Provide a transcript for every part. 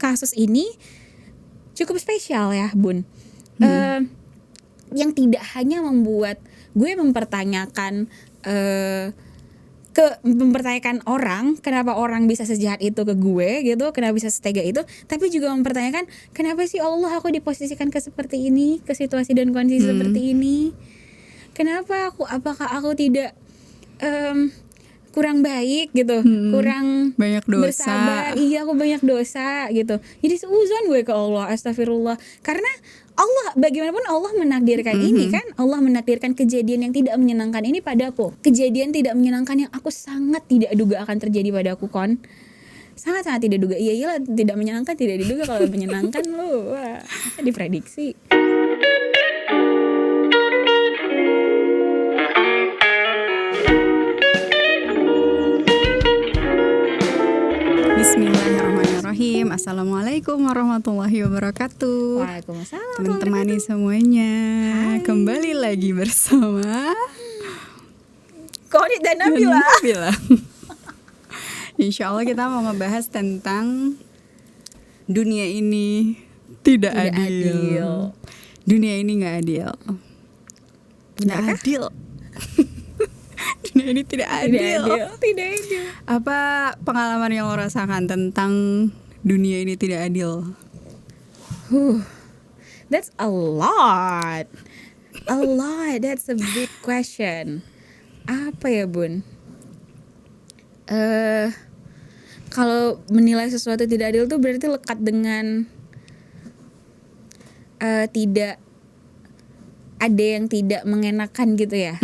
kasus ini cukup spesial ya Bun. Yang tidak hanya membuat gue mempertanyakan mempertanyakan orang, kenapa orang bisa sejahat itu ke gue gitu, kenapa bisa setega itu, tapi juga mempertanyakan kenapa sih Allah aku diposisikan ke seperti ini, ke situasi dan kondisi seperti ini. Kenapa apakah aku tidak kurang baik gitu, kurang banyak dosa. Bersabar, iya aku banyak dosa gitu. Jadi seuzon gue ke Allah, astagfirullah. Karena Allah, bagaimanapun Allah menakdirkan ini kan, Allah menakdirkan kejadian yang tidak menyenangkan ini padaku. Kejadian tidak menyenangkan yang aku sangat tidak duga akan terjadi padaku kon. Sangat-sangat tidak duga. Iya iyalah, tidak menyenangkan tidak diduga, kalau menyenangkan lu wah, bisa diprediksi. Bismillahirrahmanirrahim. Assalamualaikum warahmatullahi wabarakatuh. Waalaikumsalam. Teman-teman semuanya, hai. Kembali lagi bersama Konit dan Nabila. Insya Allah kita mau ngebahas tentang dunia ini tidak adil. Dunia ini nggak adil. Nggak adil. Dunia ini tidak adil. Tidak adil. Apa pengalaman yang lo rasakan tentang dunia ini tidak adil? That's a lot. That's a big question. Apa ya Bun? Kalau menilai sesuatu tidak adil tuh berarti lekat dengan tidak ada yang tidak mengenakan gitu ya,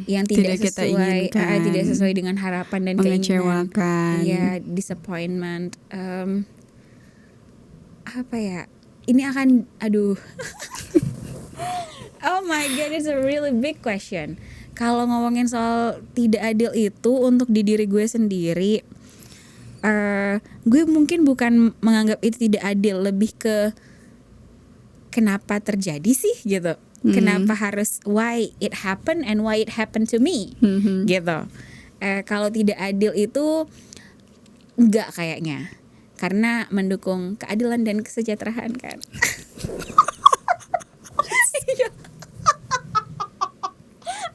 yang tidak sesuai dengan harapan dan keinginan, ya disappointment. Apa ya? Ini akan, oh my god, it's a really big question. Kalau ngomongin soal tidak adil itu untuk di diri gue sendiri, gue mungkin bukan menganggap itu tidak adil, lebih ke kenapa terjadi sih gitu. Kenapa harus, why it happen and why it happened to me gitu. Kalau tidak adil itu enggak kayaknya, karena mendukung keadilan dan kesejahteraan kan.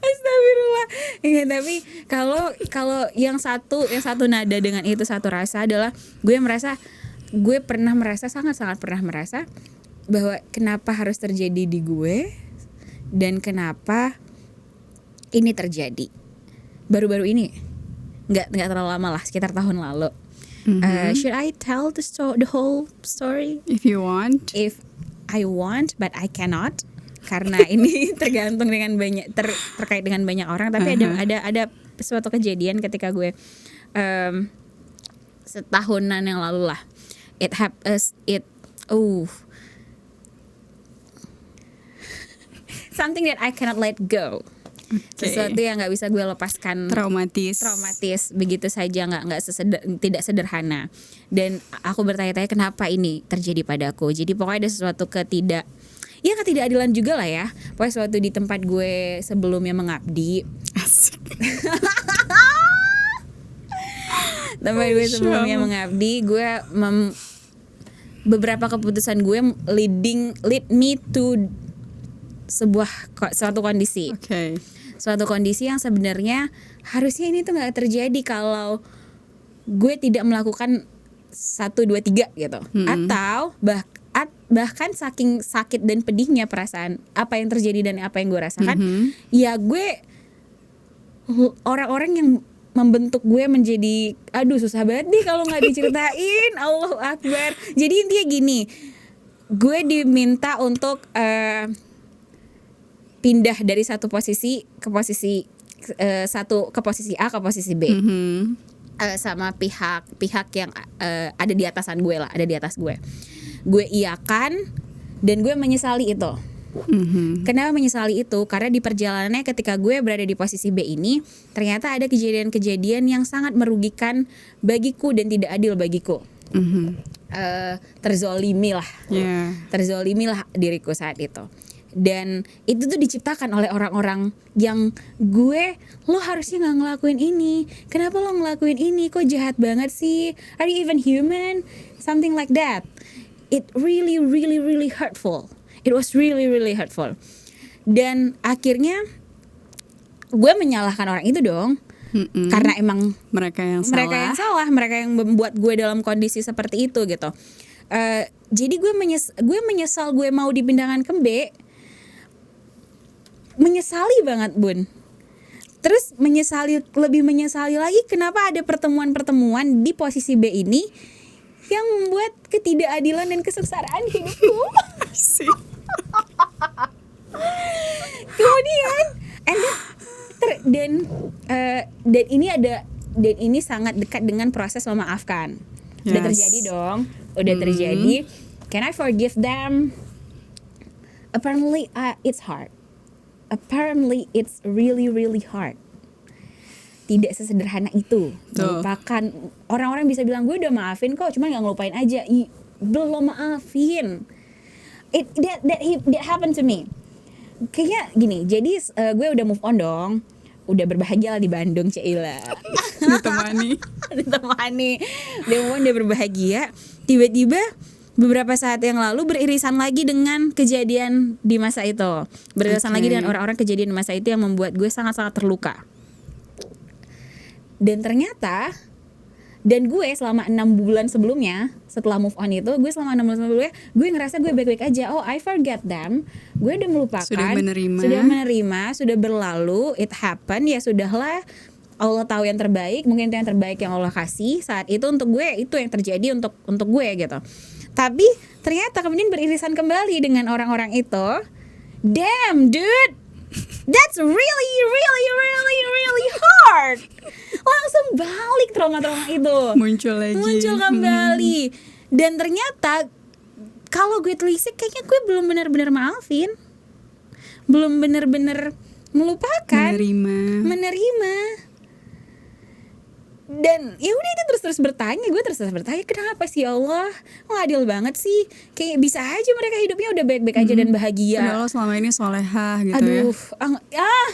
Astagfirullah. Ya, tapi kalau yang satu nada dengan itu, satu rasa adalah gue sangat pernah merasa bahwa kenapa harus terjadi di gue. Dan kenapa ini terjadi baru-baru ini, nggak terlalu lama lah, sekitar tahun lalu. Should I tell the whole story? If you want. If I want, but I cannot, karena ini tergantung dengan terkait dengan banyak orang. Tapi ada suatu kejadian ketika gue setahunan yang lalu lah. Something that I cannot let go. Sesuatu yang nggak bisa gue lepaskan. Traumatis begitu saja, tidak sederhana. Dan aku bertanya-tanya kenapa ini terjadi padaku. Jadi pokoknya ada sesuatu ketidakadilan juga lah ya. Pokoknya suatu di tempat gue sebelumnya mengabdi. Asik. Tempat gue sebelumnya mengabdi, gue beberapa keputusan gue lead me to suatu kondisi. Suatu kondisi yang sebenarnya harusnya ini tuh nggak terjadi kalau gue tidak melakukan 1, 2, 3 gitu. Atau bahkan saking sakit dan pedihnya perasaan apa yang terjadi dan apa yang gue rasakan, ya gue, orang-orang yang membentuk gue menjadi, susah banget deh kalau nggak diceritain. Allahu Akbar. Jadi intinya gini, gue diminta untuk pindah dari satu posisi ke posisi ke posisi A ke posisi B, sama pihak yang ada di atasan gue lah, ada di atas gue. Gue iakan dan gue menyesali itu. Kenapa menyesali itu? Karena di perjalanannya ketika gue berada di posisi B ini, ternyata ada kejadian-kejadian yang sangat merugikan bagiku dan tidak adil bagiku. Terzolimi lah diriku saat itu. Dan itu tuh diciptakan oleh orang-orang yang lo harusnya gak ngelakuin ini, kenapa lo ngelakuin ini, kok jahat banget sih, are you even human, something like that. it really really really hurtful. It was really really hurtful. Dan akhirnya gue menyalahkan orang itu dong. Karena emang mereka yang salah, mereka yang membuat gue dalam kondisi seperti itu gitu. Jadi gue menyesal gue mau dipindahkan ke B. Menyesali banget Bun. Terus lebih menyesali lagi kenapa ada pertemuan-pertemuan di posisi B ini yang membuat ketidakadilan dan kesengsaraan hidupku. Kemudian dan ini sangat dekat dengan proses memaafkan. Udah terjadi dong, udah terjadi. Can I forgive them? Apparently it's hard. Apparently it's really really hard. Tidak sesederhana itu melupakan. Orang-orang bisa bilang gue udah maafin kok, cuma nggak ngelupain aja. Belum maafin. That happened to me. Kayaknya gini, jadi gue udah move on dong, udah berbahagia lah di Bandung, Cila. ditemani, udah berbahagia. Tiba-tiba beberapa saat yang lalu beririsan lagi dengan kejadian di masa itu, beririsan lagi dengan orang-orang kejadian di masa itu yang membuat gue sangat-sangat terluka. Dan ternyata, dan gue selama 6 bulan sebelumnya, setelah move on itu, gue selama 6 bulan sebelumnya, gue ngerasa gue baik-baik aja. Oh, I forget them. Gue udah melupakan. Sudah menerima, sudah berlalu. It happened, ya sudahlah. Allah tahu yang terbaik, mungkin itu yang terbaik yang Allah kasih saat itu untuk gue, itu yang terjadi untuk gue gitu. Tapi ternyata kemudian beririsan kembali dengan orang-orang itu. Damn, dude. That's really really really really hard. Langsung balik trauma-trauma itu. Muncul kembali. Dan ternyata kalau gue telisik kayaknya gue belum benar-benar maafin. Belum benar-benar melupakan. Menerima. Dan ya udah itu terus bertanya, kenapa sih Allah, kok adil banget sih, kayak bisa aja mereka hidupnya udah baik-baik aja dan bahagia. Padahal selama ini solehah gitu. Aduh, yes!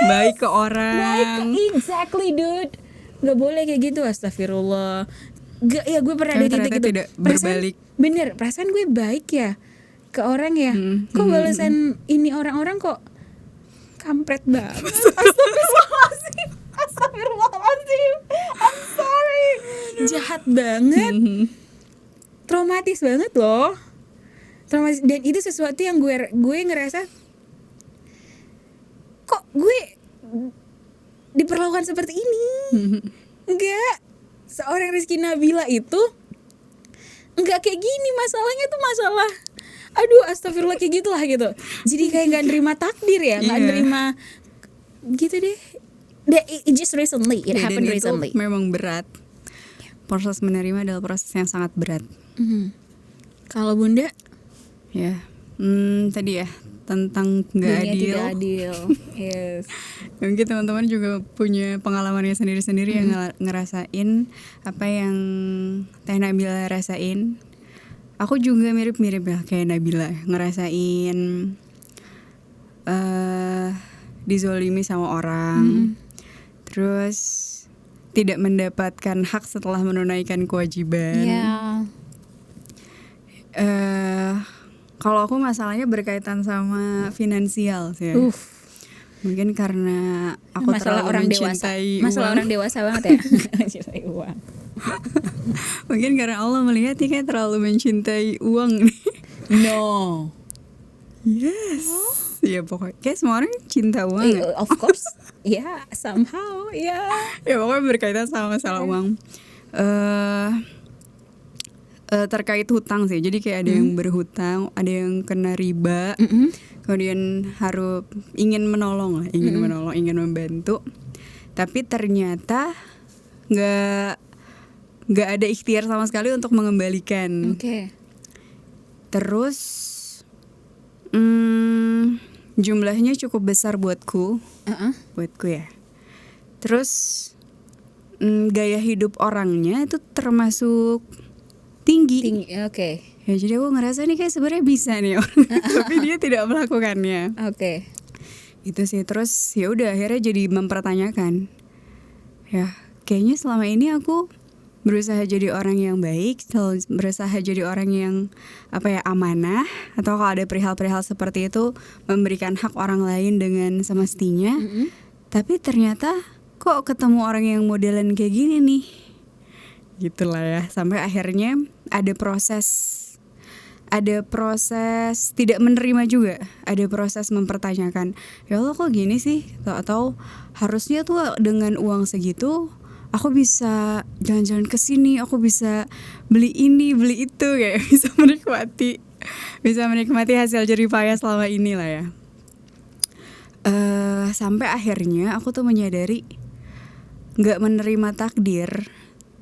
Baik ke orang. Exactly dude, nggak boleh kayak gitu, astagfirullah. Ya gue pernah ada titik itu. Tidak berbalik. Bener, perasaan gue baik ya ke orang ya. Kok balasan ini orang-orang kok kampret banget. Astagfirullahaladzim, I'm sorry. Jahat banget. Traumatis banget loh. Dan itu sesuatu yang gue ngerasa, kok gue diperlakukan seperti ini. Enggak. Seorang Rizky Nabila itu enggak kayak gini, masalahnya tuh masalah, aduh astagfirullah kayak gitulah gitu. Jadi kayak gak nerima takdir ya, gak nerima gitu deh. It just recently, it happened recently. Memang berat. Proses menerima adalah proses yang sangat berat. Kalau Bunda? Ya, tadi ya tentang nggak adil. Tidak adil. Yes. Mungkin teman-teman juga punya pengalamannya sendiri-sendiri yang ngerasain apa yang Teh Nabila rasain. Aku juga mirip-mirip ya kayak Nabila, ngerasain dizolimi sama orang. Terus tidak mendapatkan hak setelah menunaikan kewajiban. Kalau aku masalahnya berkaitan sama finansial sih. Mungkin karena aku masalah terlalu orang mencintai dewasa. Masalah uang. orang dewasa banget ya. Mencintai uang. Mungkin karena Allah melihat dia kayak terlalu mencintai uang nih. No. Yes. Ya pokoknya kayak semua orang cinta uang. Of course. Ya, somehow, ya. Ya pokoknya berkaitan sama masalah uang. Terkait hutang sih. Jadi kayak ada yang berhutang, ada yang kena riba. Kemudian harus ingin menolong, ingin membantu. Tapi ternyata nggak ada ikhtiar sama sekali untuk mengembalikan. Terus jumlahnya cukup besar buatku ya. Terus gaya hidup orangnya itu termasuk tinggi. Ya jadi aku ngerasa nih kayak sebenarnya bisa nih orang, tapi dia tidak melakukannya. Itu sih. Terus ya udah akhirnya jadi mempertanyakan. Ya kayaknya selama ini aku berusaha jadi orang yang baik, selalu berusaha jadi orang yang amanah, atau kalau ada perihal-perihal seperti itu memberikan hak orang lain dengan semestinya. Tapi ternyata kok ketemu orang yang modelan kayak gini nih, gitulah ya. Sampai akhirnya ada proses tidak menerima juga, ada proses mempertanyakan, ya Allah kok gini sih, atau harusnya tuh dengan uang segitu aku bisa jalan-jalan ke sini, aku bisa beli ini, beli itu, kayak bisa menikmati hasil jerih payah selama ini lah ya. Sampai akhirnya aku tuh menyadari nggak menerima takdir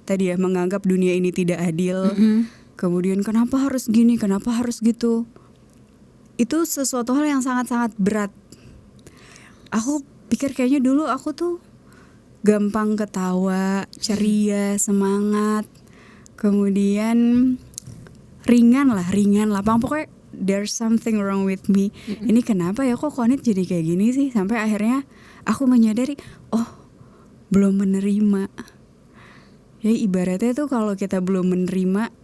tadi ya, menganggap dunia ini tidak adil. Kemudian kenapa harus gini, kenapa harus gitu. Itu sesuatu hal yang sangat-sangat berat. Aku pikir kayaknya dulu aku tuh gampang ketawa, ceria, semangat. Kemudian ringan lah. Pokoknya there's something wrong with me. Ini kenapa ya kok Konit jadi kayak gini sih? Sampai akhirnya aku menyadari, oh belum menerima. Ya ibaratnya tuh kalau kita belum menerima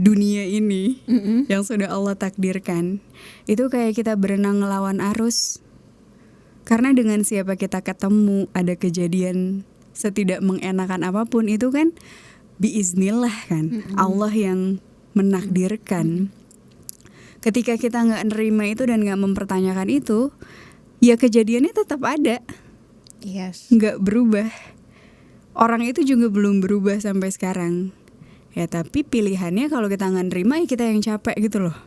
dunia ini yang sudah Allah takdirkan, itu kayak kita berenang ngelawan arus. Karena dengan siapa kita ketemu, ada kejadian setidak mengenakan apapun, itu kan biiznillah kan, Allah yang menakdirkan. Ketika kita gak nerima itu dan gak mempertanyakan itu, ya kejadiannya tetap ada. Gak berubah. Orang itu juga belum berubah sampai sekarang. Ya tapi pilihannya kalau kita gak nerima, ya kita yang capek gitu loh.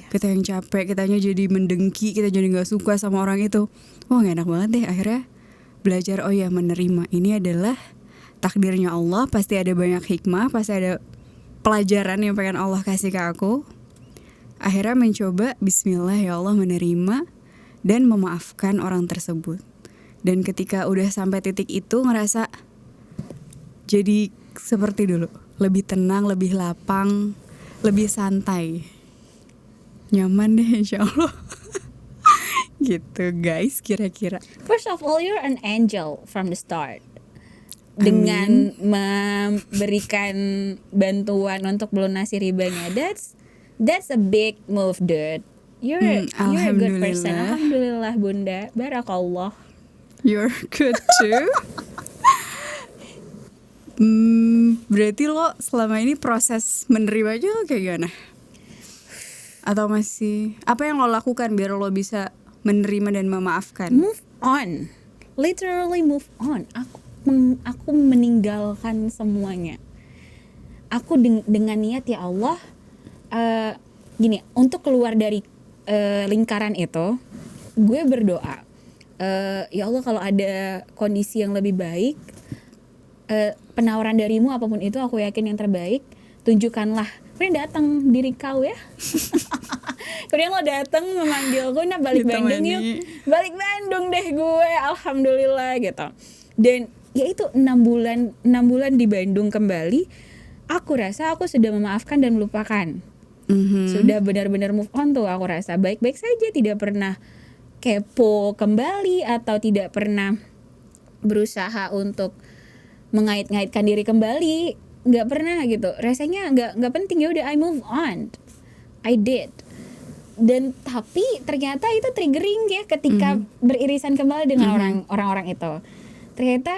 Kita yang capek, kitanya jadi mendengki, kita jadi gak suka sama orang itu. Wah gak enak banget deh. Akhirnya belajar, oh ya menerima, ini adalah takdirnya Allah. Pasti ada banyak hikmah, pasti ada pelajaran yang pengen Allah kasih ke aku. Akhirnya mencoba, bismillah ya Allah, menerima dan memaafkan orang tersebut. Dan ketika udah sampai titik itu, ngerasa jadi seperti dulu, lebih tenang, lebih lapang, lebih santai, nyaman deh insya Allah. Gitu guys, kira-kira. First of all, you're an angel from the start. Dengan memberikan bantuan untuk melunasi ribanya, that's a big move, dude. You're a good person. Alhamdulillah Bunda, barakallah. You're good too. Berarti lo selama ini proses menerima aja kayak gimana? Atau masih apa yang lo lakukan biar lo bisa menerima dan memaafkan? Move on, literally move on. Aku meninggalkan semuanya. Aku dengan niat ya Allah, gini, untuk keluar dari lingkaran itu, gue berdoa, ya Allah kalau ada kondisi yang lebih baik, penawaran darimu apapun itu, aku yakin yang terbaik, tunjukkanlah. Kemudian datang diri kau ya. Kemudian lo datang memanggilku, nah balik Bandung yuk. Balik Bandung deh gue, alhamdulillah gitu. Dan ya itu 6 bulan di Bandung kembali, aku rasa aku sudah memaafkan dan melupakan. Sudah benar-benar move on tuh, aku rasa baik-baik saja, tidak pernah kepo kembali atau tidak pernah berusaha untuk mengait-ngaitkan diri kembali. Nggak pernah gitu, rasanya nggak penting, ya udah I move on, I did. Dan tapi ternyata itu triggering ya ketika beririsan kembali dengan orang-orang itu. Ternyata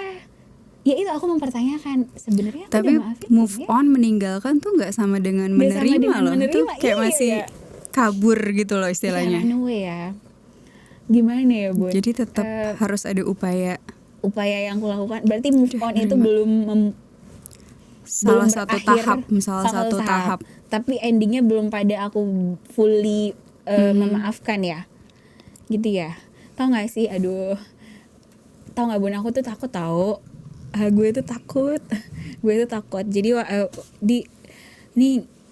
ya itu aku mempertanyakan, sebenarnya aku tapi udah maafin move on, meninggalkan tuh nggak sama dengan menerima loh. Itu kayak masih kabur gitu loh istilahnya. Ya. Gimana ya Bun? Jadi tetap harus ada upaya yang aku lakukan. Berarti move on itu belum salah satu tahap. Tapi endingnya belum pada aku fully memaafkan ya. Gitu ya. Tahu nggak sih? Aduh. Tahu nggak Bun? Aku tuh takut tahu. Gue tuh takut. Jadi ini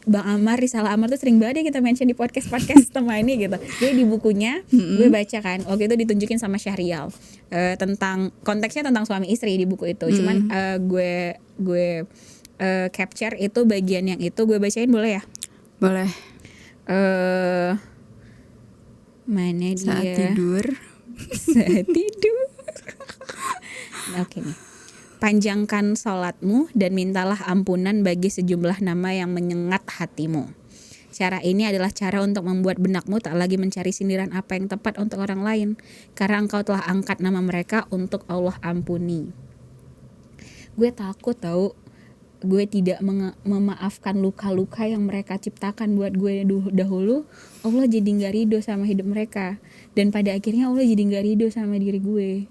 Bang Amar, Risalah Amar tuh sering banget ya kita mention di podcast sama ini gitu. Jadi di bukunya gue baca kan, waktu itu ditunjukin sama Syahrial tentang konteksnya tentang suami istri di buku itu. Cuman gue capture itu bagian yang itu gue bacain, boleh ya? Boleh. Mana dia? Saat tidur. Nah, oke nih. Panjangkan sholatmu dan mintalah ampunan bagi sejumlah nama yang menyengat hatimu. Cara ini adalah cara untuk membuat benakmu tak lagi mencari sindiran apa yang tepat untuk orang lain, karena engkau telah angkat nama mereka untuk Allah ampuni. Gue takut tahu gue tidak memaafkan luka-luka yang mereka ciptakan buat gue dahulu. Allah jadi gak ridho sama hidup mereka, dan pada akhirnya Allah jadi gak ridho sama diri gue.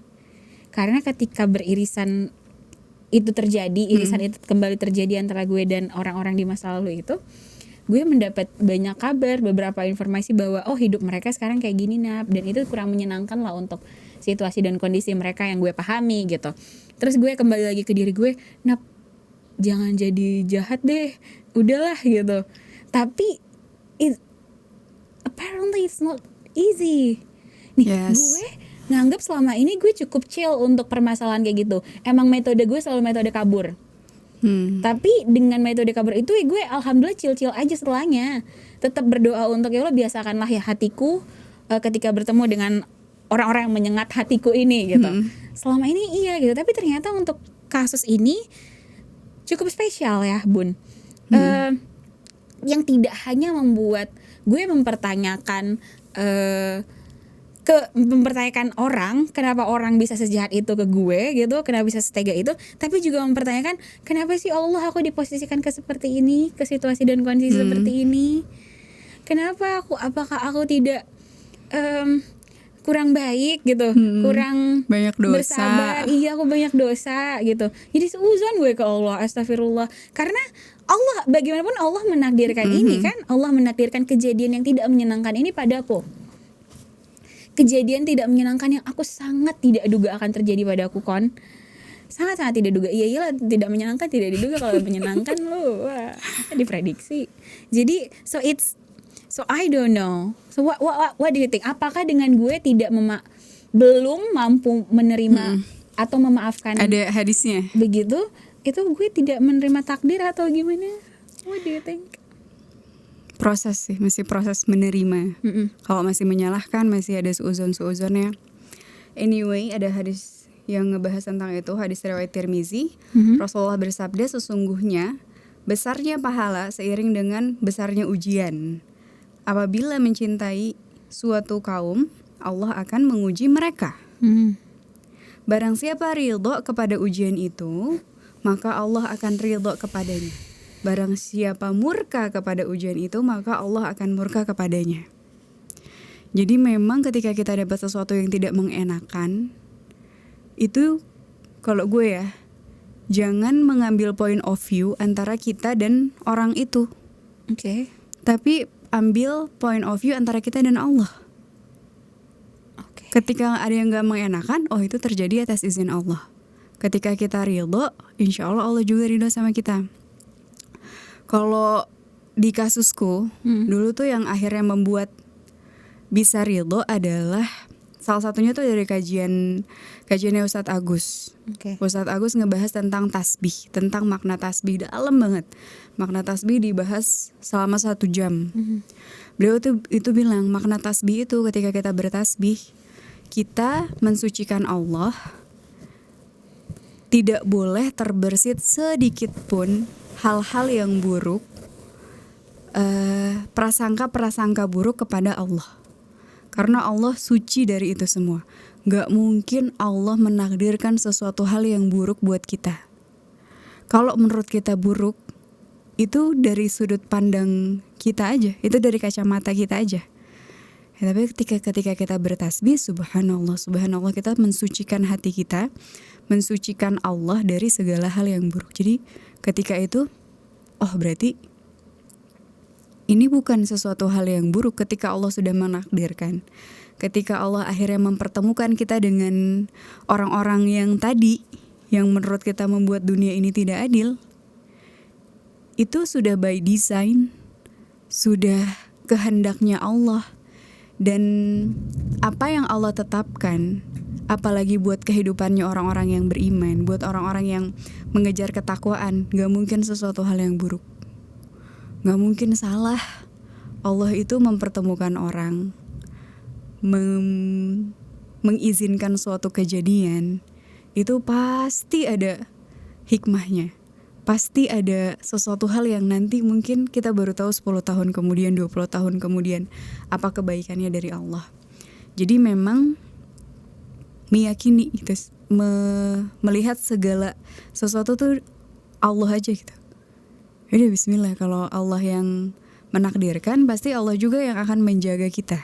Karena ketika beririsan itu terjadi, irisan itu kembali terjadi antara gue dan orang-orang di masa lalu itu, gue mendapat banyak kabar, beberapa informasi bahwa oh hidup mereka sekarang kayak gini Nap, dan itu kurang menyenangkan lah untuk situasi dan kondisi mereka yang gue pahami gitu. Terus gue kembali lagi ke diri gue, Nap, jangan jadi jahat deh, udahlah gitu. Tapi apparently it's not easy. Nih, gue nganggap selama ini gue cukup chill untuk permasalahan kayak gitu. Emang metode gue selalu metode kabur. Tapi dengan metode kabur itu gue alhamdulillah chill-chill aja setelahnya. Tetap berdoa untuk ya Allah biasakanlah ya hatiku ketika bertemu dengan orang-orang yang menyengat hatiku ini gitu. Selama ini iya gitu, tapi ternyata untuk kasus ini cukup spesial ya Bun. Yang tidak hanya membuat gue mempertanyakan mempertanyakan orang, kenapa orang bisa sejahat itu ke gue gitu, kenapa bisa setega itu, tapi juga mempertanyakan kenapa sih Allah aku diposisikan ke seperti ini, ke situasi dan kondisi seperti ini, apakah aku tidak kurang baik gitu, kurang banyak dosa, bersabar, iya aku banyak dosa gitu, jadi seuzon gue ke Allah, astagfirullah, karena Allah bagaimanapun Allah menakdirkan ini kan, Allah menakdirkan kejadian yang tidak menyenangkan ini padaku. Kejadian tidak menyenangkan yang aku sangat tidak duga akan terjadi padaku kon. Sangat-sangat tidak duga. Iyalah tidak menyenangkan tidak diduga, kalau menyenangkan lu wah, diprediksi. Jadi so I don't know. So what do you think? Apakah dengan gue tidak belum mampu menerima atau memaafkan? Ada hadisnya. Begitu, itu gue tidak menerima takdir atau gimana? What do you think? Proses sih, masih proses menerima. Kalau masih menyalahkan, masih ada seuzon-seuzonnya. Anyway, ada hadis yang ngebahas tentang itu, hadis riwayat Tirmizi. Rasulullah bersabda, sesungguhnya besarnya pahala seiring dengan besarnya ujian. Apabila mencintai suatu kaum, Allah akan menguji mereka. Barang siapa ridho kepada ujian itu, maka Allah akan ridho kepadanya. Barang siapa murka kepada ujian itu, maka Allah akan murka kepadanya. Jadi memang ketika kita dapat sesuatu yang tidak mengenakan, itu kalau gue ya, jangan mengambil point of view antara kita dan orang itu. Oke. Tapi ambil point of view antara kita dan Allah. Ketika ada yang gak mengenakan, oh itu terjadi atas izin Allah. Ketika kita ridho, insya Allah Allah juga ridho sama kita. Kalau di kasusku, dulu tuh yang akhirnya membuat bisa ridho adalah salah satunya tuh dari kajiannya Ustadz Agus. Ustadz Agus ngebahas tentang tasbih, tentang makna tasbih, dalam banget. Makna tasbih dibahas selama 1 jam. Beliau itu bilang makna tasbih itu ketika kita bertasbih, kita mensucikan Allah, tidak boleh terbersit sedikit pun hal-hal yang buruk, prasangka-prasangka buruk kepada Allah. Karena Allah suci dari itu semua. Gak mungkin Allah menakdirkan sesuatu hal yang buruk buat kita. Kalau menurut kita buruk, itu dari sudut pandang kita aja, itu dari kacamata kita aja. Ya, tapi ketika kita bertasbih, subhanallah, subhanallah, kita mensucikan hati kita, mensucikan Allah dari segala hal yang buruk. Jadi ketika itu, oh berarti ini bukan sesuatu hal yang buruk ketika Allah sudah menakdirkan. Ketika Allah akhirnya mempertemukan kita dengan orang-orang yang tadi, yang menurut kita membuat dunia ini tidak adil, itu sudah by design, sudah kehendaknya Allah. Dan apa yang Allah tetapkan, apalagi buat kehidupannya orang-orang yang beriman, buat orang-orang yang mengejar ketakwaan, gak mungkin sesuatu hal yang buruk, gak mungkin salah. Allah itu mempertemukan orang, mengizinkan suatu kejadian, itu pasti ada hikmahnya. Pasti ada sesuatu hal yang nanti mungkin kita baru tahu 10 tahun kemudian, 20 tahun kemudian apa kebaikannya dari Allah. Jadi memang meyakini gitu, melihat segala sesuatu tuh Allah aja gitu. Udah bismillah, kalau Allah yang menakdirkan, pasti Allah juga yang akan menjaga kita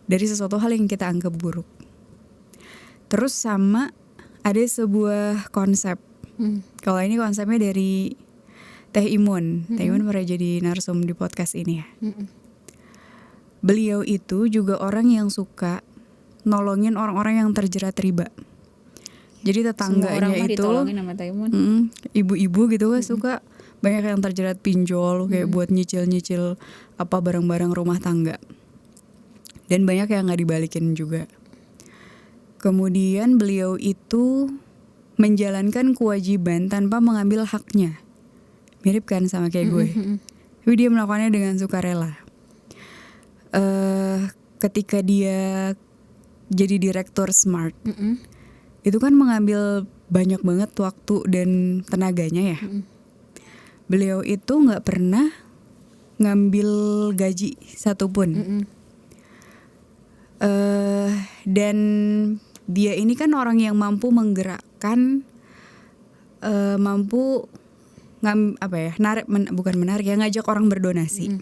dari sesuatu hal yang kita anggap buruk. Terus sama ada sebuah konsep. Kalau ini konsepnya dari Teh Imun. Teh Imun pernah jadi narsum di podcast ini ya. Beliau itu juga orang yang suka nolongin orang-orang yang terjerat riba. Jadi tetangganya itu sama Teh Imun. Ibu-ibu gitu kan suka banyak yang terjerat pinjol kayak buat nyicil-nyicil apa barang-barang rumah tangga. Dan banyak yang gak dibalikin juga. Kemudian beliau itu menjalankan kewajiban tanpa mengambil haknya. Mirip kan sama kayak gue. Tapi dia melakukannya dengan sukarela. Ketika dia jadi direktur Smart, itu kan mengambil banyak banget waktu dan tenaganya ya. Beliau itu gak pernah ngambil gaji satupun. Dan dia ini kan orang yang mampu menggerakkan, mampu bukan menarik ya, ngajak orang berdonasi.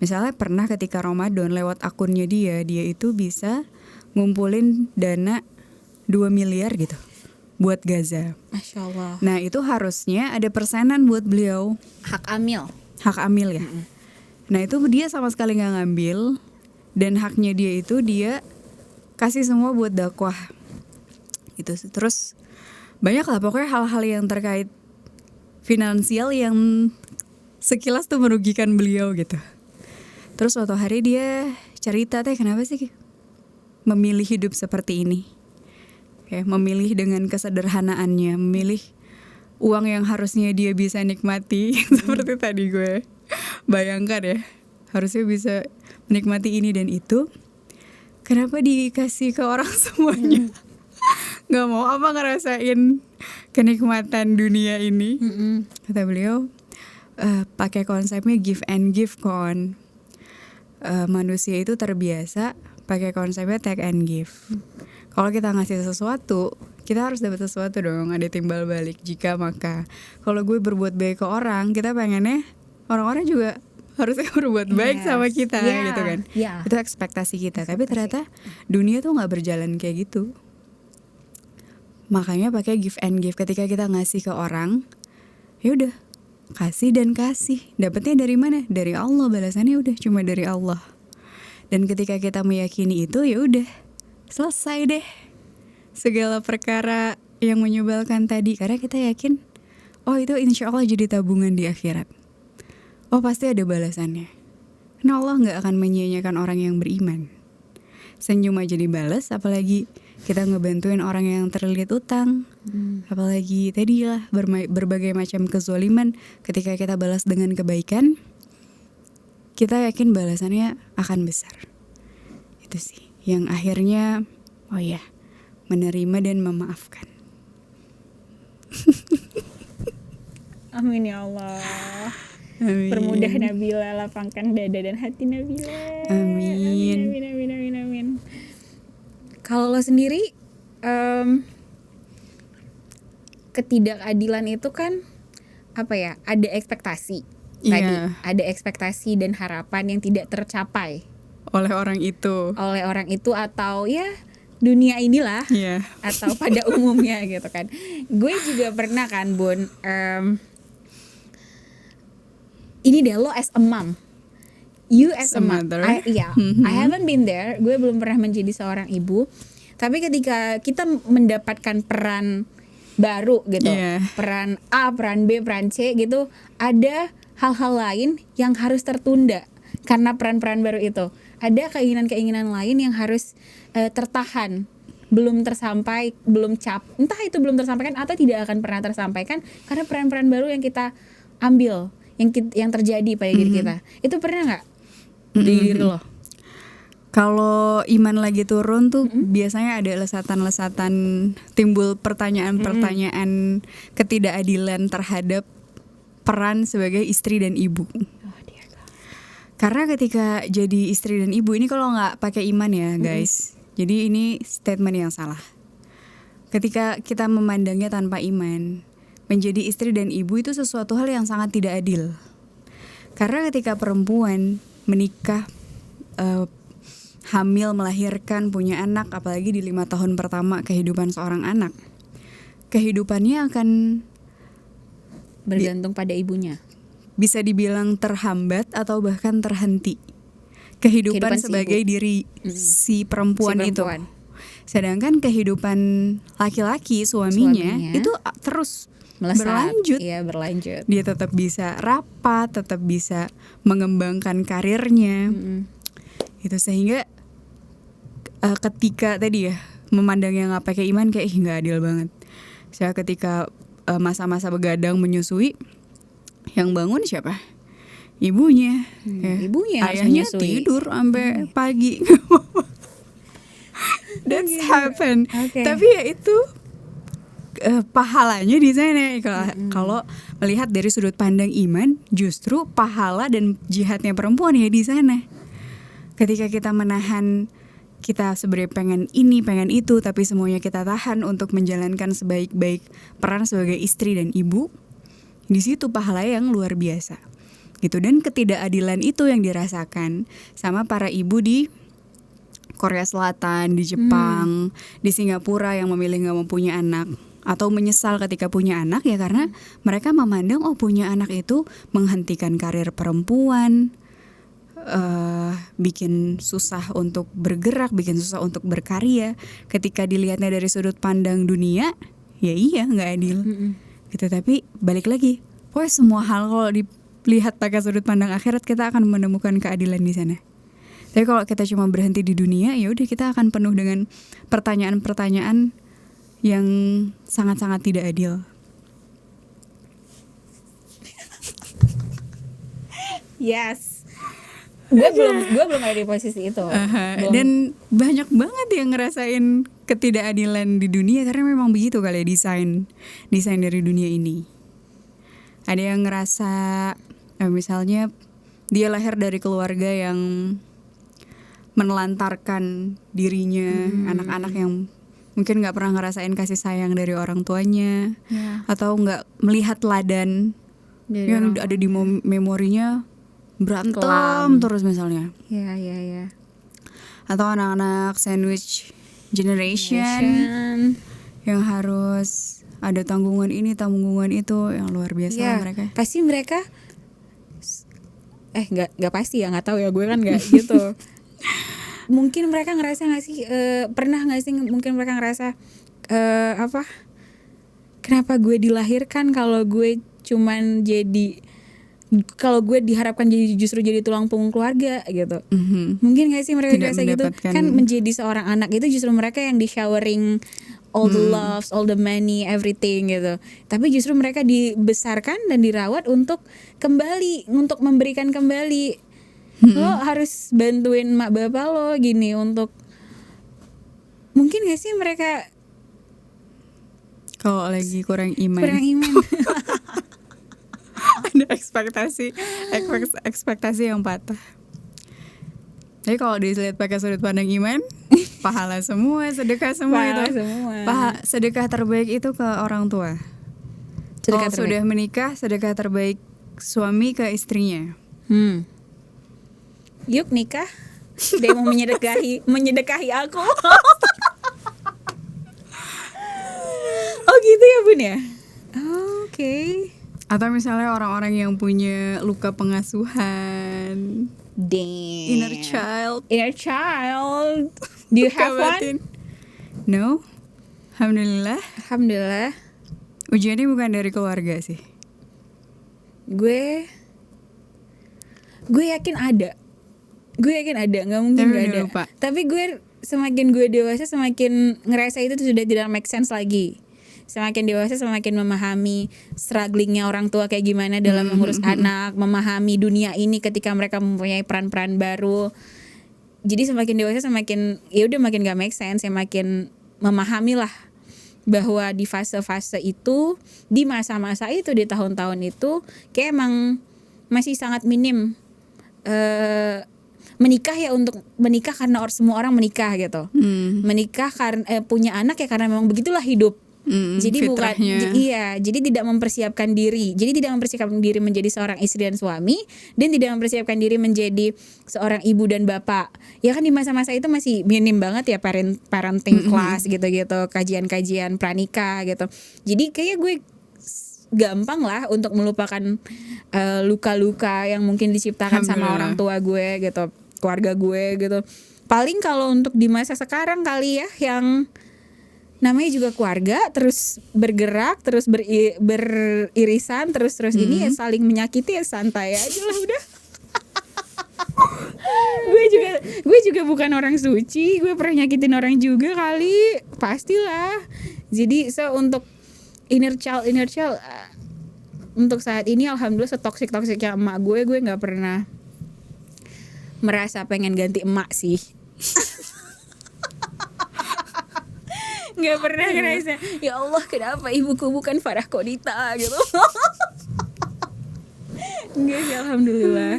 Misalnya pernah ketika Ramadan lewat akunnya dia itu bisa ngumpulin dana 2 miliar gitu buat Gaza. Masya Allah. Nah itu harusnya ada persenan buat beliau. Hak amil Ya. Nah itu dia sama sekali gak ngambil. Dan haknya dia itu dia kasih semua buat dakwah gitu. Terus banyak lah pokoknya hal-hal yang terkait finansial yang sekilas tuh merugikan beliau gitu. Terus suatu hari dia cerita, Teh kenapa sih memilih hidup seperti ini? Kayak memilih dengan kesederhanaannya, memilih uang yang harusnya dia bisa nikmati. Seperti tadi gue bayangkan ya, harusnya bisa menikmati ini dan itu, kenapa dikasih ke orang semuanya? Gak mau apa ngerasain kenikmatan dunia ini. Kata beliau, pakai konsepnya give and give kon. Manusia itu terbiasa pakai konsepnya take and give. Kalau kita ngasih sesuatu, kita harus dapat sesuatu dong, ada timbal balik jika maka. Kalau gue berbuat baik ke orang, kita pengennya orang-orang juga harusnya berbuat baik sama kita gitu kan. Itu ekspektasi kita. Tapi ternyata dunia tuh gak berjalan kayak gitu. Makanya pakai give and give. Ketika kita ngasih ke orang, ya udah kasih dan kasih. Dapatnya dari mana? Dari Allah. Balasannya udah cuma dari Allah. Dan ketika kita meyakini itu, ya udah selesai deh segala perkara yang menyebalkan tadi. Karena kita yakin, oh itu insya Allah jadi tabungan di akhirat. Oh pasti ada balasannya. Karena Allah gak akan menyia-nyiakan orang yang beriman. Senyum aja dibalas, apalagi kita ngebantuin orang yang terlilit utang. Apalagi tadilah berbagai macam kezoliman. Ketika kita balas dengan kebaikan, kita yakin balasannya akan besar. Itu sih yang akhirnya menerima dan memaafkan. Amin ya Allah. Amin. Permudah Nabila, lapangkan dada dan hati Nabila. Amin. Amin. Kalau lo sendiri, ketidakadilan itu kan apa ya? Ada ekspektasi. Tadi ada ekspektasi dan harapan yang tidak tercapai oleh orang itu atau ya dunia inilah atau pada umumnya gitu kan. Gue juga pernah kan Bun, ini deh lo as a mom, you as a mother. I haven't been there. Gue belum pernah menjadi seorang ibu. Tapi ketika kita mendapatkan peran baru gitu, peran A, peran B, peran C gitu, ada hal-hal lain yang harus tertunda karena peran-peran baru itu. Ada keinginan-keinginan lain yang harus tertahan, belum tersampai, entah itu belum tersampaikan atau tidak akan pernah tersampaikan karena peran-peran baru yang kita ambil, yang terjadi pada diri kita. Itu pernah nggak di diri lo? Kalau iman lagi turun tuh biasanya ada lesatan-lesatan, timbul pertanyaan-pertanyaan ketidakadilan terhadap peran sebagai istri dan ibu. Karena ketika jadi istri dan ibu ini kalau nggak pakai iman ya guys, jadi ini statement yang salah. Ketika kita memandangnya tanpa iman, menjadi istri dan ibu itu sesuatu hal yang sangat tidak adil. Karena ketika perempuan menikah, hamil, melahirkan, punya anak, apalagi di 5 tahun pertama kehidupan seorang anak, kehidupannya akan bergantung pada ibunya. Bisa dibilang terhambat atau bahkan terhenti. Kehidupan sebagai si diri si perempuan itu. Sedangkan kehidupan laki-laki, suaminya itu terus berlanjut. Iya, berlanjut. Dia tetap bisa rapat, tetap bisa mengembangkan karirnya. Itu sehingga ketika tadi ya memandang yang nggak pakai iman kayak nggak adil banget. Saya ketika masa-masa begadang menyusui, yang bangun siapa? Ibunya. Ibunya. Ayahnya tidur sampai pagi. That's happen. Tapi ya itu pahalanya di sana. Kalau melihat dari sudut pandang iman, justru pahala dan jihadnya perempuan ya di sana. Ketika kita menahan, kita sebenarnya pengen ini, pengen itu, tapi semuanya kita tahan untuk menjalankan sebaik-baik peran sebagai istri dan ibu, di situ pahala yang luar biasa. Gitu. Dan ketidakadilan itu yang dirasakan sama para ibu di Korea Selatan, di Jepang, di Singapura yang memilih gak mau punya anak atau menyesal ketika punya anak ya karena mereka memandang punya anak itu menghentikan karir perempuan, bikin susah untuk bergerak, bikin susah untuk berkarya. Ketika dilihatnya dari sudut pandang dunia, ya iya nggak adil. Gitu. Tapi balik lagi, pokoknya semua hal kalau dilihat pakai sudut pandang akhirat kita akan menemukan keadilan di sana. Tapi kalau kita cuma berhenti di dunia, ya udah kita akan penuh dengan pertanyaan-pertanyaan yang sangat-sangat tidak adil. Yes. Gue belum ada di posisi itu. Dan banyak banget yang ngerasain ketidakadilan di dunia karena memang begitu kali ya desain dari dunia ini. Ada yang ngerasa misalnya dia lahir dari keluarga yang menelantarkan dirinya, anak-anak yang mungkin nggak pernah ngerasain kasih sayang dari orang tuanya, atau nggak melihat teladan yang ada di memorinya, berantem terus misalnya. Iya. Atau anak-anak sandwich generation yang harus ada tanggungan ini, tanggungan itu, yang luar biasa mereka. Pasti mereka nggak pasti ya, nggak tahu ya, gue kan nggak gitu. Mungkin mereka ngerasa nggak sih, pernah nggak sih mungkin mereka ngerasa kenapa gue dilahirkan kalau gue diharapkan justru jadi tulang punggung keluarga gitu. Mungkin gak sih mereka ngerasa gitu? Kan menjadi seorang anak itu justru mereka yang di showering all the loves, all the money, everything gitu. Tapi justru mereka dibesarkan dan dirawat untuk memberikan kembali. Lo harus bantuin mak bapak lo gini untuk, mungkin gak sih mereka kalau lagi kurang iman. Ada ekspektasi yang patah. Jadi kalau dilihat pakai sudut pandang iman, pahala semua, sedekah semua itu. Sedekah terbaik itu ke orang tua. Kalau sudah menikah, sedekah terbaik suami ke istrinya. Yuk nikah, dia mau menyedekahi aku. Oh gitu ya Bun ya. Oke. Atau misalnya orang-orang yang punya luka pengasuhan, inner child. Do you have one? No. Alhamdulillah. Ujiannya bukan dari keluarga sih. Gue yakin ada. Nggak mungkin nggak ada. Lupa. Tapi gue semakin gue dewasa semakin ngerasa itu sudah tidak make sense lagi. Semakin dewasa semakin memahami strugglingnya orang tua kayak gimana dalam mengurus anak, memahami dunia ini ketika mereka mempunyai peran-peran baru. jadi semakin dewasa semakin ya udah makin gak make sense, ya makin memahami lah bahwa di fase-fase itu, di masa-masa itu, di tahun-tahun itu kayak emang masih sangat minim menikah ya, untuk menikah karena semua orang menikah gitu. Menikah karena punya anak ya karena memang begitulah hidup. Jadi fitrahnya. jadi tidak mempersiapkan diri. Jadi tidak mempersiapkan diri menjadi seorang istri dan suami, dan tidak mempersiapkan diri menjadi seorang ibu dan bapak. Ya kan di masa-masa itu masih minim banget ya parenting class gitu-gitu, kajian-kajian pranikah gitu. Jadi kayak gue gampang lah untuk melupakan luka-luka yang mungkin diciptakan sama orang tua gue gitu, keluarga gue gitu. Paling kalau untuk di masa sekarang kali ya, yang namanya juga keluarga, terus bergerak, terus beririsan, terus ini ya saling menyakiti, ya santai aja lah udah. gue juga bukan orang suci, gue pernah nyakitin orang juga kali, pastilah. Jadi untuk inner child untuk saat ini alhamdulillah setoksik-toksiknya emak gue nggak pernah merasa pengen ganti emak sih. Nggak pernah ngerasa ya Allah kenapa ibuku bukan Farah Kodita gitu. Enggak sih, alhamdulillah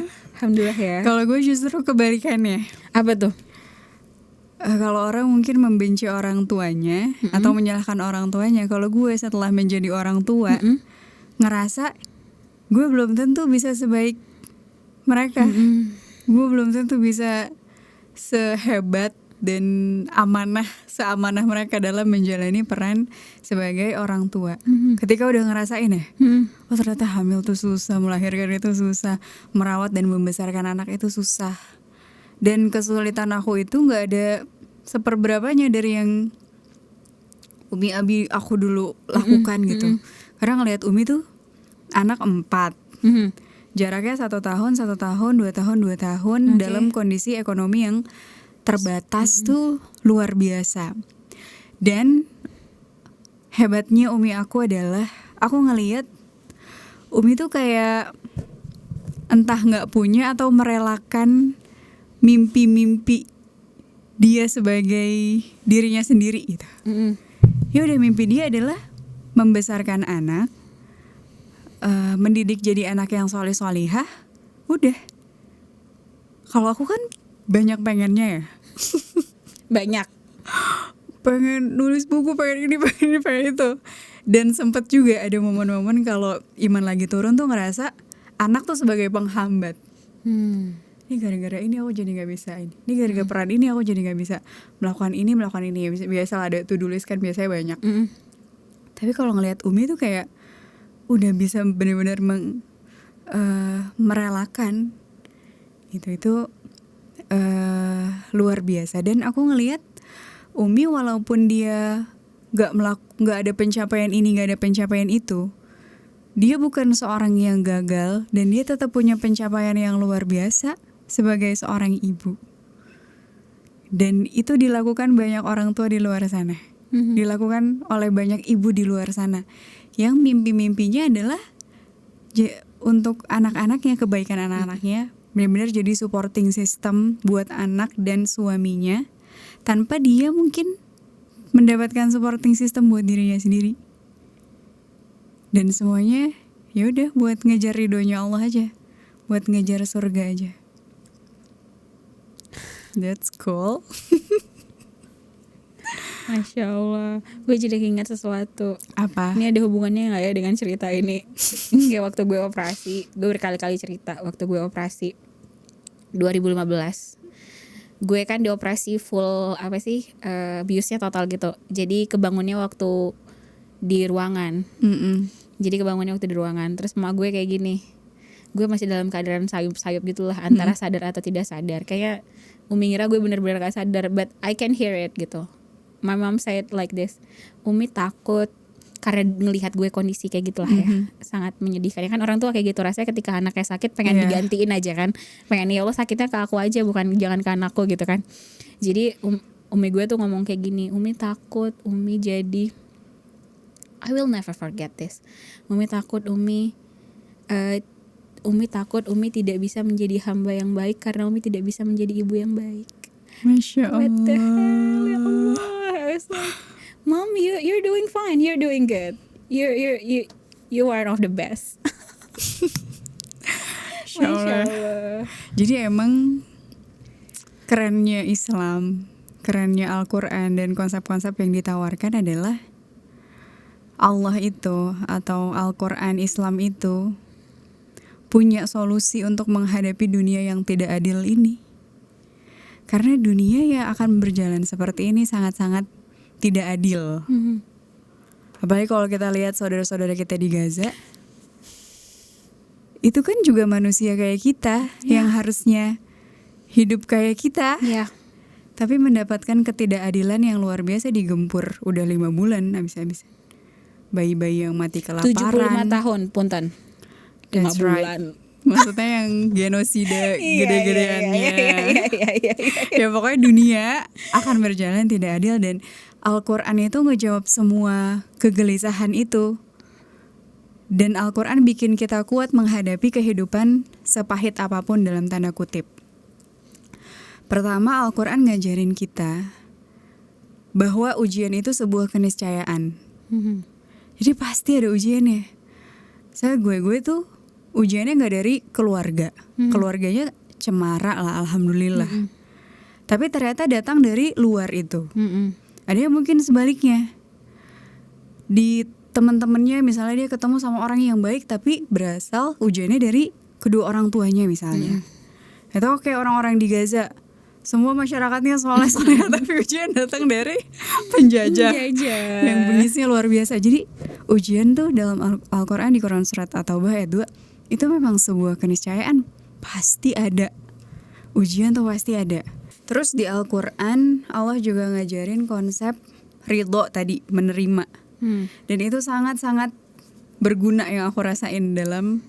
ya. Kalau gue justru kebalikannya. Apa tuh? Kalau orang mungkin membenci orang tuanya atau menyalahkan orang tuanya, kalau gue setelah menjadi orang tua ngerasa gue belum tentu bisa sebaik mereka. Gue belum tentu bisa sehebat dan seamanah mereka dalam menjalani peran sebagai orang tua. Ketika udah ngerasain ya, oh ternyata hamil tuh susah, melahirkan itu susah, merawat dan membesarkan anak itu susah. Dan kesulitan aku itu gak ada seperberapanya dari yang Umi Abi aku dulu lakukan gitu. Karena ngelihat Umi tuh anak 4, jaraknya 1 tahun, 2 tahun dalam kondisi ekonomi yang terbatas tuh luar biasa. Dan hebatnya Umi aku adalah aku ngelihat Umi tuh kayak entah gak punya atau merelakan mimpi-mimpi dia sebagai dirinya sendiri gitu. Ya udah, mimpi dia adalah membesarkan anak, mendidik jadi anak yang soleh-solihah. Udah. Kalau aku kan banyak pengennya ya. Banyak. Pengen nulis buku, pengen ini, pengen itu. Dan sempet juga ada momen-momen kalau iman lagi turun tuh ngerasa anak tuh sebagai penghambat. Ini gara-gara ini aku jadi gak bisa ini. Ini gara-gara peran ini aku jadi gak bisa melakukan ini. Biasa ada to-do list kan, biasanya banyak. Tapi kalau ngelihat Umi tuh kayak udah bisa benar-benar merelakan itu luar biasa. Dan aku ngelihat Umi walaupun dia gak ada pencapaian ini, gak ada pencapaian itu, dia bukan seorang yang gagal, dan dia tetap punya pencapaian yang luar biasa sebagai seorang ibu. Dan itu dilakukan banyak orang tua di luar sana. Dilakukan oleh banyak ibu di luar sana yang mimpi-mimpinya adalah untuk anak-anaknya, kebaikan anak-anaknya, benar-benar jadi supporting system buat anak dan suaminya, tanpa dia mungkin mendapatkan supporting system buat dirinya sendiri. Dan semuanya ya udah buat ngejar ridhonya Allah aja, buat ngejar surga aja. That's cool. Masya Allah, gue jadi ingat sesuatu. Apa? Ini ada hubungannya nggak ya dengan cerita ini? Kayak waktu gue operasi, gue berkali-kali cerita waktu gue operasi 2015. Gue kan dioperasi full biusnya total gitu. Jadi kebangunnya waktu di ruangan. Jadi kebangunnya waktu di ruangan. Terus emak gue kayak gini, gue masih dalam keadaan sayup-sayup gitulah, antara sadar atau tidak sadar. Kayak Umi ngira gue bener-bener gak sadar, but I can hear it gitu. My mom said like this, Umi takut karena ngelihat gue kondisi kayak gitulah ya, sangat menyedihkan. Ya kan orang tua kayak gitu rasanya ketika anaknya sakit pengen digantiin aja kan, pengen ya Allah sakitnya ke aku aja, bukan jangan ke anakku gitu kan. Jadi Umi gue tuh ngomong kayak gini, Umi takut Umi jadi, I will never forget this. Umi takut Umi takut Umi tidak bisa menjadi hamba yang baik karena Umi tidak bisa menjadi ibu yang baik. Masya What the hell, ya Allah. Allah. I was like, Mom, you're doing fine, you're doing good, you are one of the best. Masya Masya Allah. Allah. Jadi emang kerennya Islam, kerennya Al-Quran dan konsep-konsep yang ditawarkan adalah Allah itu atau Al-Quran Islam itu punya solusi untuk menghadapi dunia yang tidak adil ini. Karena dunia yang akan berjalan seperti ini sangat-sangat tidak adil. Apalagi kalau kita lihat saudara-saudara kita di Gaza, itu kan juga manusia kayak kita yang harusnya hidup kayak kita, Ya. tapi mendapatkan ketidakadilan yang luar biasa, digempur udah 5 bulan habis-habisan. Bayi-bayi yang mati 75 kelaparan. tahun, punten. 5 That's right. bulan. Maksudnya yang genosida gede-gedeannya. Iya. Ya pokoknya dunia akan berjalan tidak adil, dan Al-Quran itu ngejawab semua kegelisahan itu. Dan Al-Quran bikin kita kuat menghadapi kehidupan sepahit apapun dalam tanda kutip. Pertama, Al-Quran ngajarin kita bahwa ujian itu sebuah keniscayaan. Jadi pasti ada ujiannya. Saya gue tuh ujiannya nggak dari keluarga. Keluarganya cemara lah, alhamdulillah. Tapi ternyata datang dari luar itu. Ada yang mungkin sebaliknya. Di teman-temannya misalnya dia ketemu sama orang yang baik, tapi berasal ujiannya dari kedua orang tuanya misalnya. Atau kayak orang-orang di Gaza, semua masyarakatnya soleh-soleh tapi ujian datang dari penjajah yang bengisnya luar biasa. Jadi ujian tuh dalam Al-Quran, di Quran surat At-Taubah ayat 2, itu memang sebuah keniscayaan. Pasti ada ujian tuh, pasti ada. Terus di Al-Quran Allah juga ngajarin konsep ridho tadi, menerima. Dan itu sangat-sangat berguna yang aku rasain dalam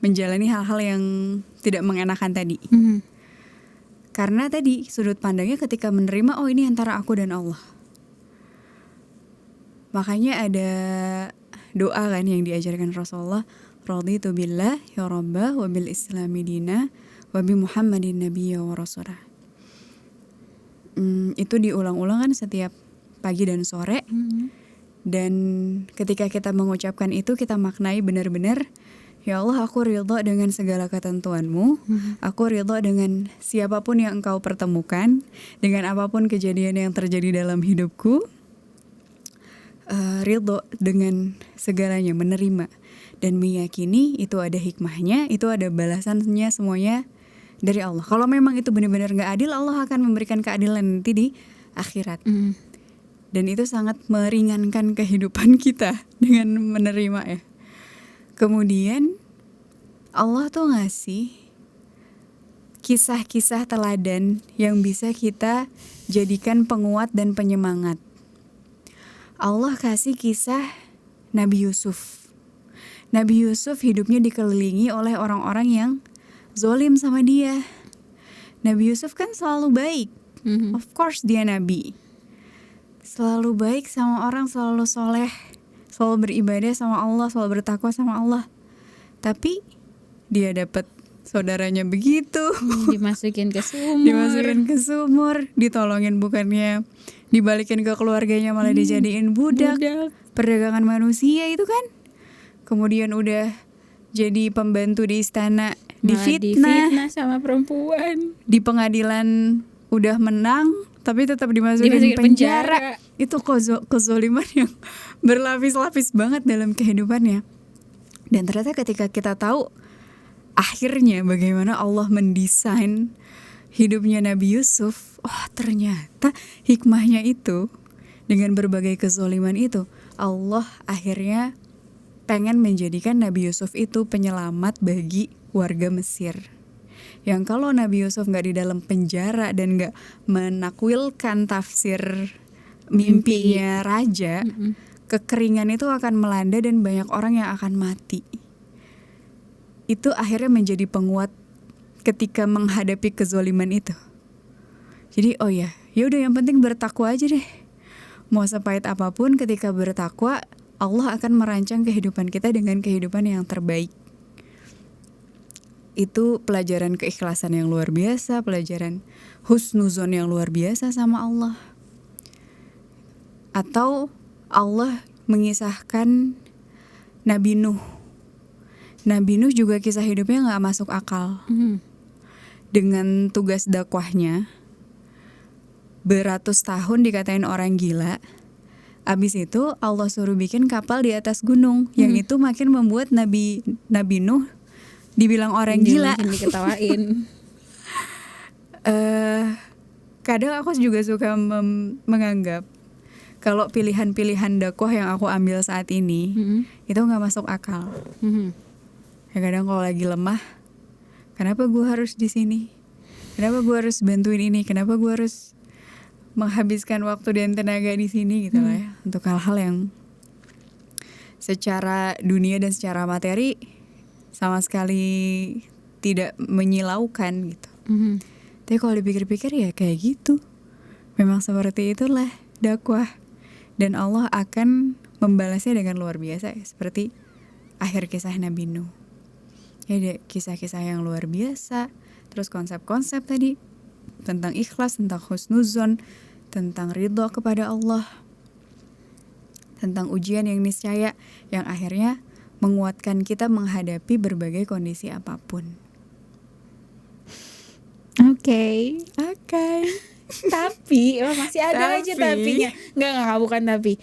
menjalani hal-hal yang tidak mengenakan tadi. Karena tadi sudut pandangnya ketika menerima, oh ini antara aku dan Allah. Makanya ada doa kan yang diajarkan Rasulullah, raditu billah ya rabbah wa bil islami dina wa bi muhammadin nabiyya wa rasulah. Itu diulang-ulang kan setiap pagi dan sore. Dan ketika kita mengucapkan itu, kita maknai benar-benar, ya Allah, aku ridho dengan segala ketentuanmu. Aku ridho dengan siapapun yang engkau pertemukan, dengan apapun kejadian yang terjadi dalam hidupku. Ridho dengan segalanya, menerima dan meyakini itu ada hikmahnya, itu ada balasannya, semuanya dari Allah. Kalau memang itu benar-benar gak adil, Allah akan memberikan keadilan nanti di akhirat. Dan itu sangat meringankan kehidupan kita dengan menerima ya. Kemudian Allah tuh ngasih kisah-kisah teladan yang bisa kita jadikan penguat dan penyemangat. Allah kasih kisah Nabi Yusuf. Nabi Yusuf hidupnya dikelilingi oleh orang-orang yang zolim sama dia. Nabi Yusuf kan selalu baik. Of course dia Nabi. Selalu baik sama orang, selalu soleh, selalu beribadah sama Allah, selalu bertakwa sama Allah. Tapi dia dapat saudaranya begitu, dimasukin ke sumur, ditolongin bukannya dibalikin ke keluarganya, malah dijadiin budak. Perdagangan manusia itu kan. Kemudian udah jadi pembantu di istana, difitnah sama perempuan. Di pengadilan udah menang tapi tetap dimasukin penjara. Itu kezoliman yang berlapis-lapis banget dalam kehidupannya. Dan ternyata ketika kita tahu akhirnya bagaimana Allah mendesain hidupnya Nabi Yusuf, oh ternyata hikmahnya itu dengan berbagai kezoliman itu, Allah akhirnya pengen menjadikan Nabi Yusuf itu penyelamat bagi warga Mesir. Yang kalau Nabi Yusuf gak di dalam penjara dan gak menakwilkan tafsir mimpinya raja, kekeringan itu akan melanda dan banyak orang yang akan mati. Itu akhirnya menjadi penguat ketika menghadapi kezoliman itu. Jadi oh ya udah yang penting bertakwa aja deh. Mau sepahit apapun, ketika bertakwa Allah akan merancang kehidupan kita dengan kehidupan yang terbaik. itu pelajaran keikhlasan yang luar biasa, pelajaran husnuzon yang luar biasa sama Allah. Atau Allah mengisahkan Nabi Nuh. Nabi Nuh juga kisah hidupnya gak masuk akal. Dengan tugas dakwahnya, beratus tahun dikatain orang gila. Abis itu Allah suruh bikin kapal di atas gunung. Yang itu makin membuat Nabi Nuh dibilang orang gila. Diketawain. Kadang aku juga suka menganggap kalau pilihan-pilihan dakwah yang aku ambil saat ini itu gak masuk akal. Ya kadang kalau lagi lemah, kenapa gue harus di sini? Kenapa gue harus bantuin ini? Kenapa gue harus menghabiskan waktu dan tenaga di sini gitu lah ya, untuk hal-hal yang secara dunia dan secara materi sama sekali tidak menyilaukan gitu. Tapi kalau dipikir-pikir ya kayak gitu. Memang seperti itulah dakwah. Dan Allah akan membalasnya dengan luar biasa ya. Seperti akhir kisah Nabi Nuh. Ya ada kisah-kisah yang luar biasa. Terus konsep-konsep tadi tentang ikhlas, tentang husnuzon, tentang ridho kepada Allah, tentang ujian yang niscaya, yang akhirnya menguatkan kita menghadapi berbagai kondisi apapun. Oke. Tapi masih ada aja tapinya. Enggak, bukan tapi.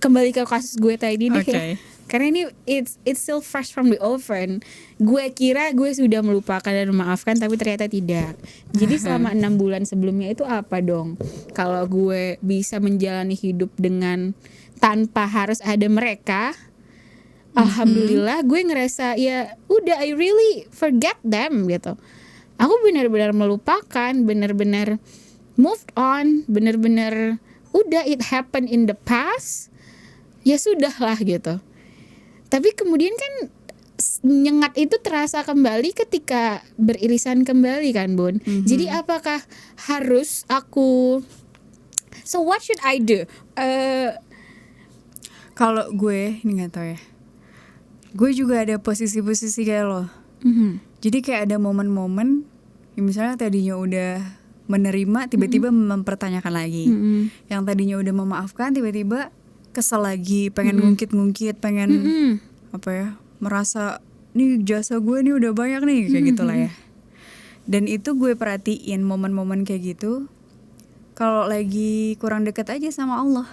Kembali ke kasus gue tadi deh. Okay. Karena ini it's still fresh from the oven. Gue kira gue sudah melupakan dan memaafkan, tapi ternyata tidak. Jadi selama 6 bulan sebelumnya itu apa dong? Kalau gue bisa menjalani hidup dengan tanpa harus ada mereka, alhamdulillah gue ngerasa ya udah, I really forget them gitu. Aku benar-benar melupakan, benar-benar moved on, benar-benar udah, it happened in the past. Ya sudah lah gitu. Tapi kemudian kan nyengat itu terasa kembali ketika beririsan kembali kan, Bun. Jadi apakah harus aku, so what should I do? Kalau gue ini nggak tahu ya. Gue juga ada posisi-posisi kayak lo. Jadi kayak ada momen-momen misalnya tadinya udah menerima, tiba-tiba mempertanyakan lagi. Yang tadinya udah memaafkan, tiba-tiba kesel lagi, pengen ngungkit-ngungkit, pengen apa ya, merasa nih jasa gue nih udah banyak nih, kayak gitulah ya. Dan itu gue perhatiin momen-momen kayak gitu kalau lagi kurang dekat aja sama Allah.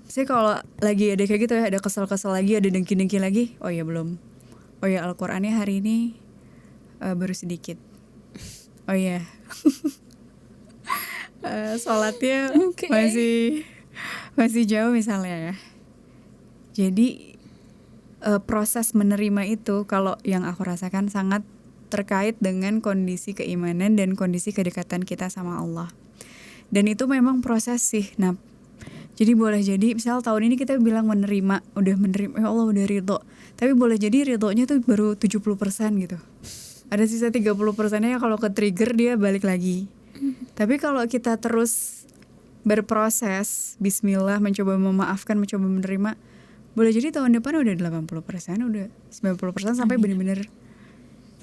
Saya kalau lagi ada kayak gitu ya, ada kesel-kesel lagi, ada dengki-dengki lagi, oh ya belum. Oh ya Al-Qur'annya hari ini baru sedikit. Oh ya. Sholatnya masih jauh misalnya ya. Jadi proses menerima itu kalau yang aku rasakan sangat terkait dengan kondisi keimanan dan kondisi kedekatan kita sama Allah. Dan itu memang proses sih. Nah, jadi boleh jadi misal tahun ini kita bilang menerima, udah menerima, ya Allah udah ridho. Tapi boleh jadi ridhonya tuh baru 70% gitu. Ada sisa 30%-nya kalau ke trigger dia balik lagi. Tapi kalau kita terus berproses, bismillah, mencoba memaafkan, mencoba menerima, boleh jadi tahun depan udah 80%, udah 90% sampai benar-benar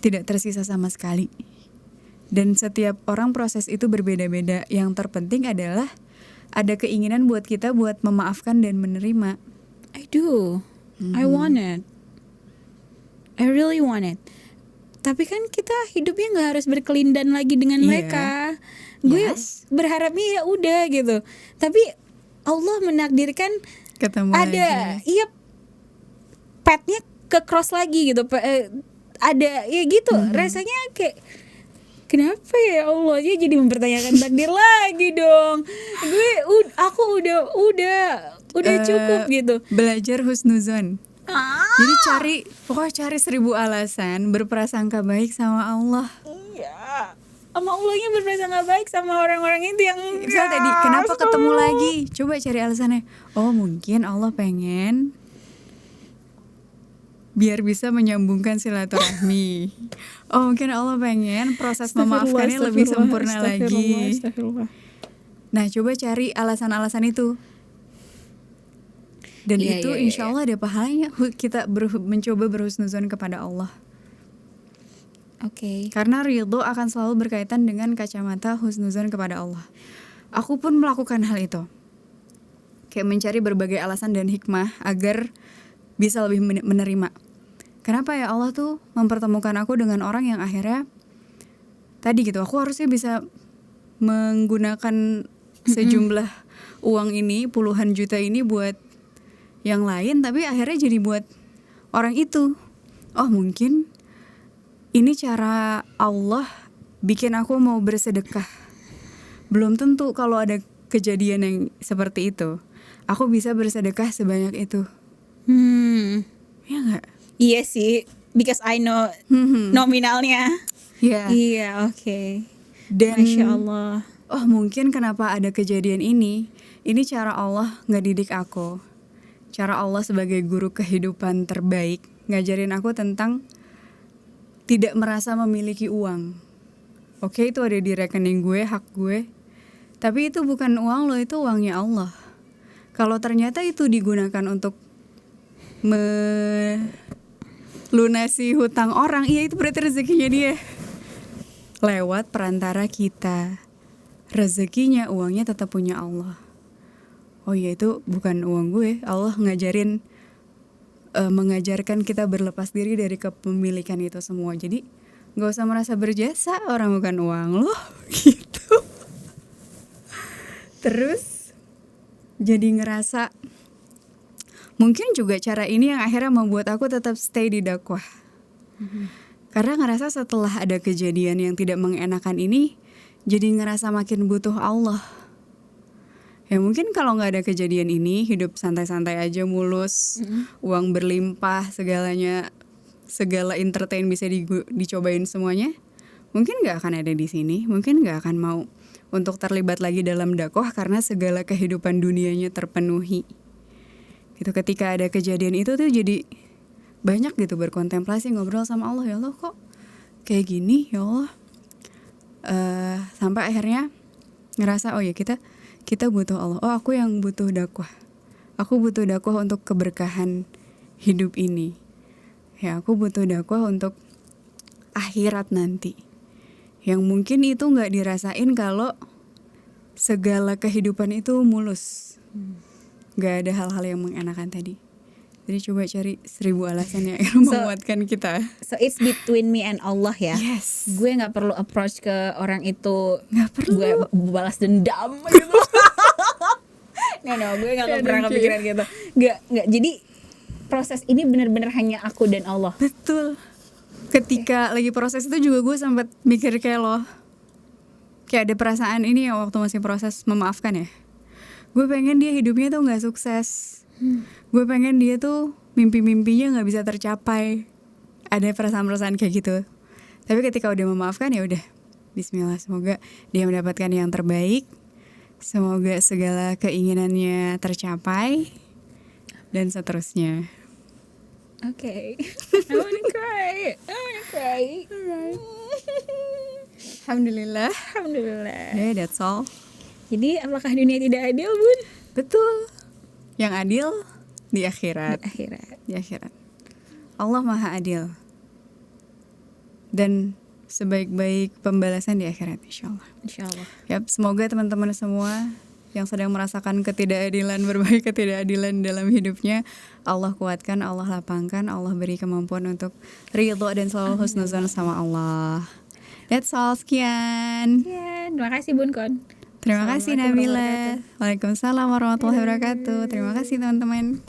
tidak tersisa sama sekali. Dan setiap orang proses itu berbeda-beda. Yang terpenting adalah ada keinginan buat kita buat memaafkan dan menerima. I do. I want it. I really want it. Tapi kan kita hidupnya nggak harus berkelindan lagi dengan mereka. Gue berharapnya ya udah gitu. Tapi Allah menakdirkan ketemu ada, lagi. iya, petnya ke cross lagi gitu. Ada ya gitu. Rasanya kayak kenapa ya Allah aja jadi mempertanyakan takdir lagi dong. Aku udah cukup gitu. Belajar husnuzon. Jadi cari 1000 alasan berprasangka baik sama Allah. Iya, sama Allahnya berprasangka baik sama orang-orang itu yang misal tadi kenapa ketemu lagi, coba cari alasannya. Oh mungkin Allah pengen biar bisa menyambungkan silaturahmi. Oh mungkin Allah pengen proses memaafkannya lebih sempurna lagi. Nah coba cari alasan-alasan itu. Dan itu insya Allah ada pahalanya kita mencoba berhusnuzon kepada Allah. Oke. Karena ridho akan selalu berkaitan dengan kacamata husnuzon kepada Allah. Aku pun melakukan hal itu. Kayak mencari berbagai alasan dan hikmah agar bisa lebih menerima. Kenapa ya Allah tuh mempertemukan aku dengan orang yang akhirnya tadi gitu, aku harusnya bisa menggunakan sejumlah uang ini, puluhan juta ini buat yang lain, tapi akhirnya jadi buat orang itu. Oh mungkin ini cara Allah bikin aku mau bersedekah. Belum tentu kalau ada kejadian yang seperti itu, aku bisa bersedekah sebanyak itu. Ya gak? Iya sih, because I know nominalnya. Iya, oke. Dan Masya Allah. oh mungkin kenapa ada kejadian ini cara Allah ngedidik aku. Cara Allah sebagai guru kehidupan terbaik ngajarin aku tentang tidak merasa memiliki uang. Oke, itu ada di rekening gue, hak gue. Tapi itu bukan uang lo, itu uangnya Allah. Kalau ternyata itu digunakan untuk melunasi hutang orang, iya itu berarti rezekinya dia. Lewat perantara kita. Rezekinya, uangnya tetap punya Allah. Oh iya, itu bukan uang gue. Allah mengajarkan kita berlepas diri dari kepemilikan itu semua. Jadi gak usah merasa berjasa, orang bukan uang lo gitu. Terus jadi ngerasa mungkin juga cara ini yang akhirnya membuat aku tetap stay di dakwah. Karena ngerasa setelah ada kejadian yang tidak mengenakan ini, jadi ngerasa makin butuh Allah. Ya mungkin kalau gak ada kejadian ini, hidup santai-santai aja, mulus, uang berlimpah, segala entertain bisa dicobain semuanya, mungkin gak akan ada di sini, mungkin gak akan mau untuk terlibat lagi dalam dakwah karena segala kehidupan dunianya terpenuhi. Gitu, ketika ada kejadian itu tuh jadi banyak gitu berkontemplasi, ngobrol sama Allah, ya Allah kok kayak gini, ya Allah. Sampai akhirnya ngerasa oh ya kita butuh Allah. Oh aku yang butuh dakwah. Aku butuh dakwah untuk keberkahan hidup ini. Ya aku butuh dakwah untuk akhirat nanti. Yang mungkin itu gak dirasain kalau segala kehidupan itu mulus. Gak ada hal-hal yang mengenakan tadi. Jadi coba cari 1000 alasan yang menguatkan kita. So it's between me and Allah ya. Yes. Gue nggak perlu approach ke orang itu. Nggak perlu. Gue balas dendam gitu. No, gue nggak pernah kepikiran gitu. Nggak. Jadi proses ini benar-benar hanya aku dan Allah. Betul. Ketika lagi proses itu juga gue sempat mikir kayak lo. Kayak ada perasaan ini ya waktu masih proses memaafkan ya. Gue pengen dia hidupnya tuh nggak sukses. Gue pengen dia tuh mimpi-mimpinya nggak bisa tercapai. Ada perasaan-perasaan kayak gitu. Tapi ketika udah memaafkan ya udah, Bismillah, semoga dia mendapatkan yang terbaik, semoga segala keinginannya tercapai dan seterusnya. Oke. I wanna cry. Alright. Alhamdulillah. Alhamdulillah. That's all. Jadi apakah dunia tidak adil, Bun? Betul. Yang adil di akhirat. Di akhirat. Allah Maha Adil. Dan sebaik-baik pembalasan di akhirat, insyaallah. Insyaallah. Yap, semoga teman-teman semua yang sedang merasakan ketidakadilan, berbagai ketidakadilan dalam hidupnya, Allah kuatkan, Allah lapangkan, Allah beri kemampuan untuk ridho dan selalu husnuzon sama Allah. That's all, sekian. Ya, terima kasih Bun Kon. Terima kasih Nabila. Waalaikumsalam warahmatullahi wabarakatuh. Terima kasih teman-teman.